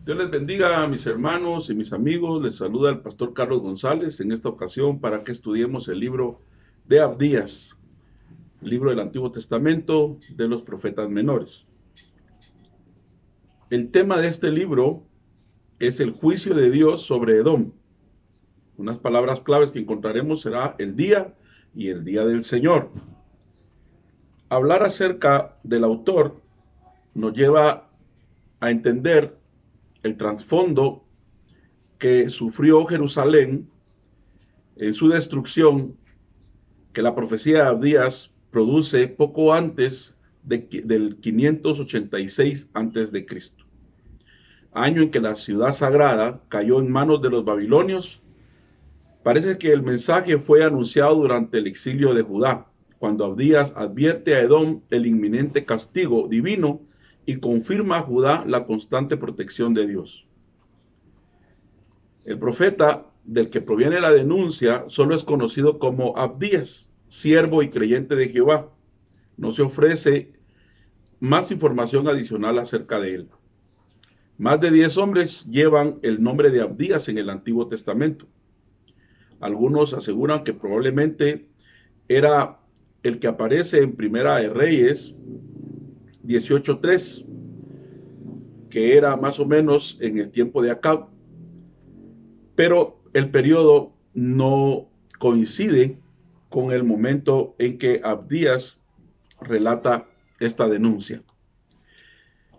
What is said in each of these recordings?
Dios les bendiga a mis hermanos y mis amigos. Les saluda el pastor Carlos González en esta ocasión para que estudiemos el libro de Abdías, el libro del Antiguo Testamento de los profetas menores. El tema de este libro es el juicio de Dios sobre Edom. Unas palabras claves que encontraremos será el día y el día del Señor. Hablar acerca del autor nos lleva a entender el trasfondo que sufrió Jerusalén en su destrucción, que la profecía de Abdías produce poco antes del 586 a.C., año en que la ciudad sagrada cayó en manos de los babilonios. Parece que el mensaje fue anunciado durante el exilio de Judá, cuando Abdías advierte a Edom el inminente castigo divino y confirma a Judá la constante protección de Dios. El profeta del que proviene la denuncia solo es conocido como Abdías, siervo y creyente de Jehová. No se ofrece más información adicional acerca de él. Más de 10 hombres llevan el nombre de Abdías en el Antiguo Testamento. Algunos aseguran que probablemente era el que aparece en Primera de Reyes 18:3, que era más o menos en el tiempo de Acab, pero el periodo no coincide con el momento en que Abdías relata esta denuncia.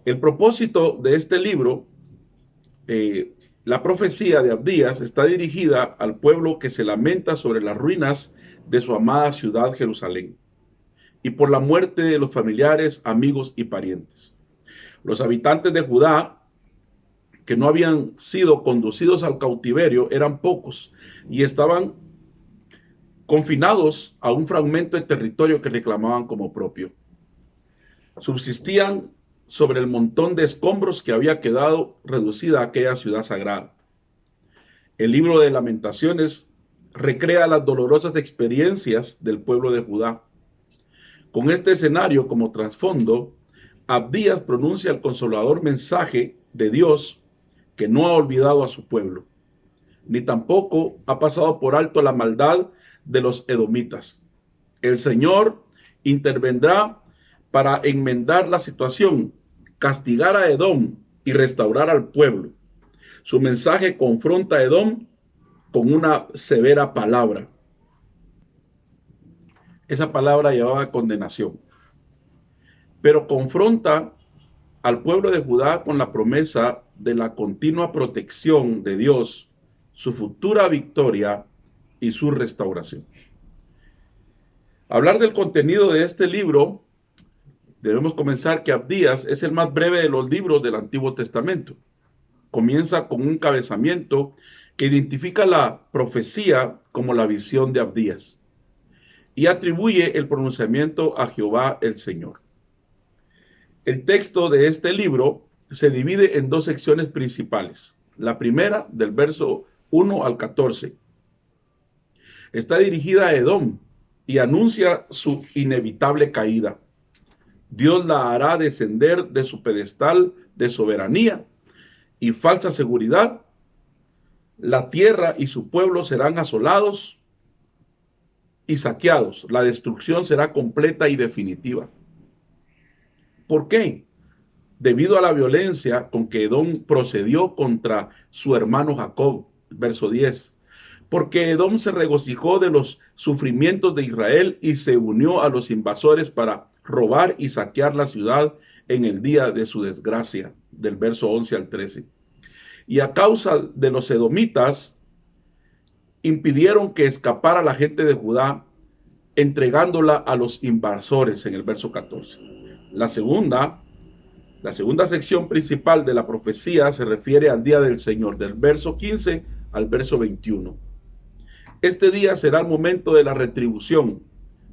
El propósito de este libro, la profecía de Abdías, está dirigida al pueblo que se lamenta sobre las ruinas de su amada ciudad Jerusalén y por la muerte de los familiares, amigos y parientes. Los habitantes de Judá que no habían sido conducidos al cautiverio eran pocos y estaban confinados a un fragmento de territorio que reclamaban como propio. Subsistían sobre el montón de escombros que había quedado reducida a aquella ciudad sagrada. El libro de Lamentaciones recrea las dolorosas experiencias del pueblo de Judá. Con este escenario como trasfondo, Abdías pronuncia el consolador mensaje de Dios, que no ha olvidado a su pueblo, ni tampoco ha pasado por alto la maldad de los edomitas. El Señor intervendrá para enmendar la situación, castigar a Edom y restaurar al pueblo. Su mensaje confronta a Edom con una severa palabra. Esa palabra llevaba condenación, pero confronta al pueblo de Judá con la promesa de la continua protección de Dios, su futura victoria y su restauración. Hablar del contenido de este libro, debemos comenzar que Abdías es el más breve de los libros del Antiguo Testamento. Comienza con un encabezamiento que identifica la profecía como la visión de Abdías y atribuye el pronunciamiento a Jehová el Señor. El texto de este libro se divide en dos secciones principales. La primera, del verso 1 al 14, está dirigida a Edom y anuncia su inevitable caída. Dios la hará descender de su pedestal de soberanía y falsa seguridad. La tierra y su pueblo serán asolados y saqueados. La destrucción será completa y definitiva. ¿Por qué? Debido a la violencia con que Edom procedió contra su hermano Jacob, verso 10. Porque Edom se regocijó de los sufrimientos de Israel y se unió a los invasores para robar y saquear la ciudad en el día de su desgracia, del verso 11 al 13. Y a causa de los edomitas, impidieron que escapara la gente de Judá, entregándola a los invasores, en el verso 14. La segunda sección principal de la profecía se refiere al día del Señor, del verso 15 al verso 21. Este día será el momento de la retribución,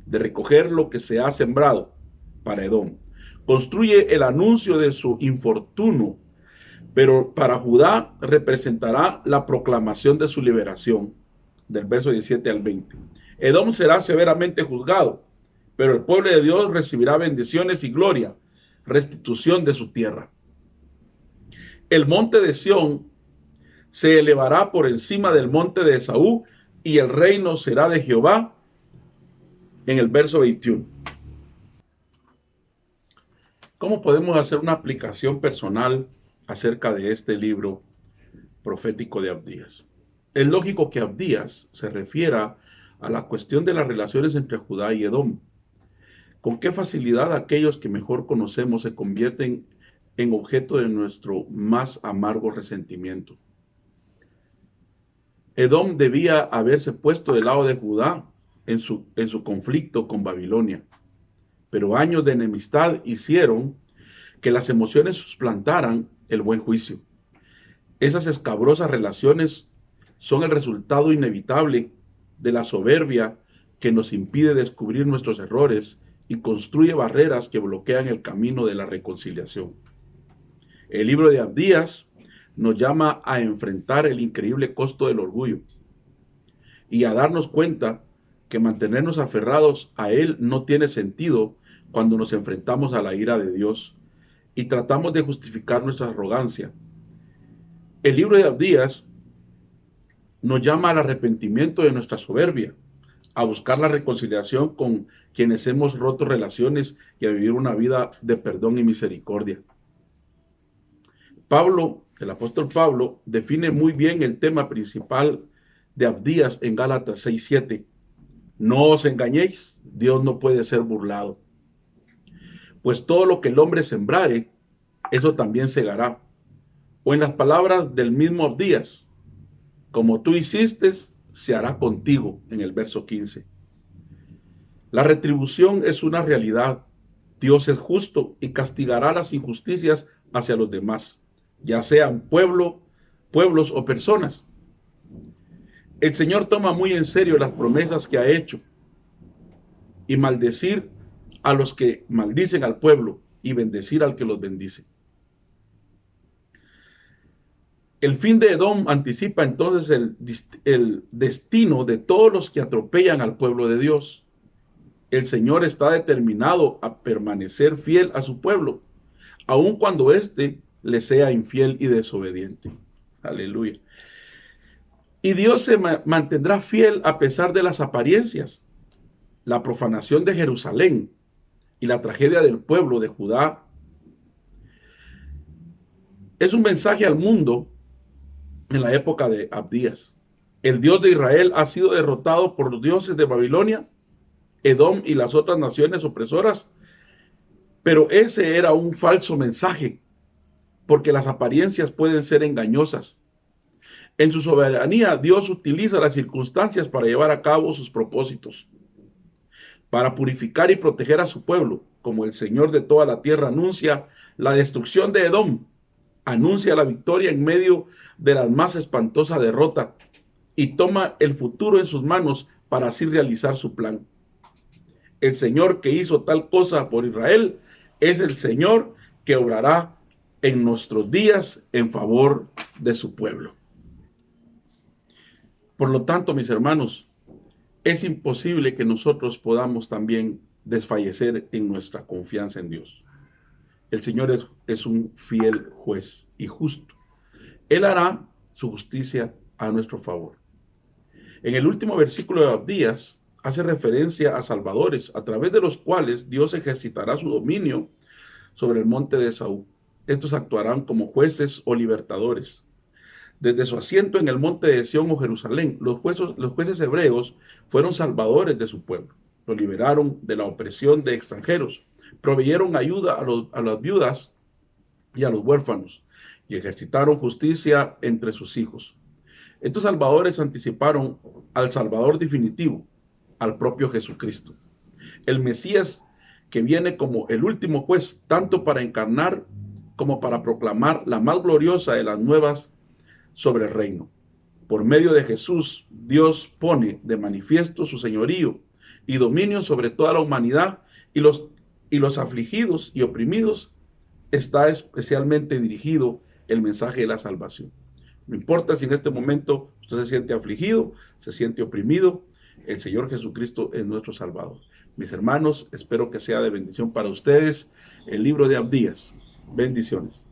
de recoger lo que se ha sembrado para Edom. Construye el anuncio de su infortunio, pero para Judá representará la proclamación de su liberación, del verso 17 al 20. Edom será severamente juzgado, pero el pueblo de Dios recibirá bendiciones y gloria, restitución de su tierra. El monte de Sión se elevará por encima del monte de Esaú y el reino será de Jehová, en el verso 21. ¿Cómo podemos hacer una aplicación personal acerca de este libro profético de Abdías? Es lógico que Abdías se refiera a la cuestión de las relaciones entre Judá y Edom. Con qué facilidad aquellos que mejor conocemos se convierten en objeto de nuestro más amargo resentimiento. Edom debía haberse puesto del lado de Judá en su conflicto con Babilonia, pero años de enemistad hicieron que las emociones suplantaran el buen juicio. Esas escabrosas relaciones son el resultado inevitable de la soberbia que nos impide descubrir nuestros errores y construye barreras que bloquean el camino de la reconciliación. El libro de Abdías nos llama a enfrentar el increíble costo del orgullo y a darnos cuenta que mantenernos aferrados a él no tiene sentido cuando nos enfrentamos a la ira de Dios y tratamos de justificar nuestra arrogancia. El libro de Abdías nos llama al arrepentimiento de nuestra soberbia, a buscar la reconciliación con quienes hemos roto relaciones y a vivir una vida de perdón y misericordia. El apóstol Pablo, define muy bien el tema principal de Abdías en Gálatas 6:7. No os engañéis, Dios no puede ser burlado. Pues todo lo que el hombre sembrare, eso también segará. O en las palabras del mismo Abdías, como tú hiciste, se hará contigo, en el verso 15. La retribución es una realidad. Dios es justo y castigará las injusticias hacia los demás, ya sean pueblos o personas. El Señor toma muy en serio las promesas que ha hecho y maldecir a los que maldicen al pueblo y bendecir al que los bendice. El fin de Edom anticipa entonces el destino de todos los que atropellan al pueblo de Dios. El Señor está determinado a permanecer fiel a su pueblo, aun cuando éste le sea infiel y desobediente. Aleluya. Y Dios se mantendrá fiel a pesar de las apariencias, la profanación de Jerusalén y la tragedia del pueblo de Judá. Es un mensaje al mundo en la época de Abdías. El Dios de Israel ha sido derrotado por los dioses de Babilonia, Edom y las otras naciones opresoras, pero ese era un falso mensaje, porque las apariencias pueden ser engañosas. En su soberanía, Dios utiliza las circunstancias para llevar a cabo sus propósitos, para purificar y proteger a su pueblo, como el Señor de toda la tierra anuncia la destrucción de Edom, anuncia la victoria en medio de la más espantosa derrota y toma el futuro en sus manos para así realizar su plan. El Señor que hizo tal cosa por Israel es el Señor que obrará en nuestros días en favor de su pueblo. Por lo tanto, mis hermanos, es imposible que nosotros podamos también desfallecer en nuestra confianza en Dios. El Señor es un fiel juez y justo. Él hará su justicia a nuestro favor. En el último versículo de Abdías hace referencia a salvadores, a través de los cuales Dios ejercitará su dominio sobre el monte de Esaú. Estos actuarán como jueces o libertadores. Desde su asiento en el monte de Sión o Jerusalén, los jueces hebreos fueron salvadores de su pueblo. Los liberaron de la opresión de extranjeros, proveyeron ayuda a las viudas y a los huérfanos, y ejercitaron justicia entre sus hijos. Estos salvadores anticiparon al Salvador definitivo, al propio Jesucristo, el Mesías que viene como el último juez, tanto para encarnar como para proclamar la más gloriosa de las nuevas sobre el reino. Por medio de Jesús, Dios pone de manifiesto su señorío y dominio sobre toda la humanidad, y los afligidos y oprimidos está especialmente dirigido el mensaje de la salvación. No importa si en este momento usted se siente afligido, se siente oprimido, el Señor Jesucristo es nuestro Salvador. Mis hermanos, espero que sea de bendición para ustedes el libro de Abdías. Bendiciones.